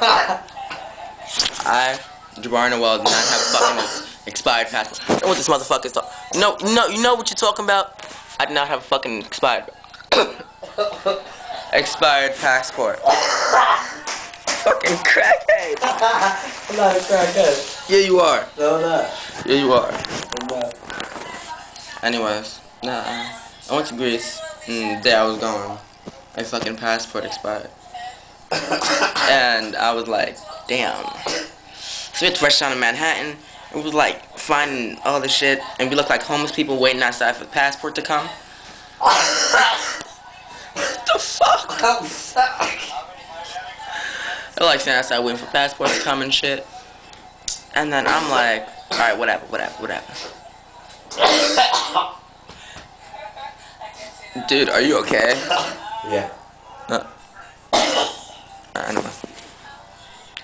I, Jabbar Noel, did not have a fucking expired passport. I don't know what this motherfucker's talking. No, you know what you're talking about? I did not have a fucking expired passport. Fucking crackhead. I'm not a crackhead. Yeah, you are. No, I'm not. Yeah, you are. I'm not. Anyways, I went to Greece, and the day I was going, my fucking passport expired. And I was like, damn. So we had to rush down to Manhattan. It was like finding all the shit, and we looked like homeless people waiting outside for the passport to come. What the fuck? I'm sorry. They're like standing outside waiting for passports to come and shit. And then I'm like, alright, whatever. Dude, are you okay? Yeah. I know.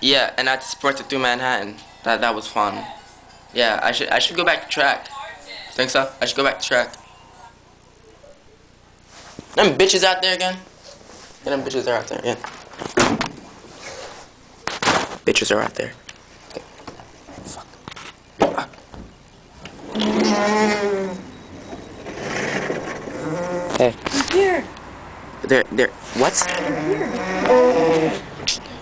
Yeah, and I sprinted through Manhattan. That was fun. Yeah, I should go back to track. Think so? I should go back to track. Them bitches out there again? Yeah, them bitches are out there, yeah. Bitches are out there. Okay. Fuck. Hey. I'm here. They're what? I'm here.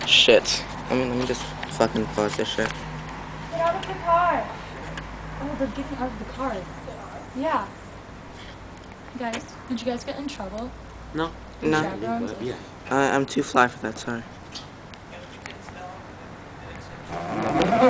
Shit. Let me just fucking pause this shit. Get out of the car. Oh, they're getting out of the car. Yeah. Guys, did you guys get in trouble? No. Chaperones? I'm too fly for that, sorry.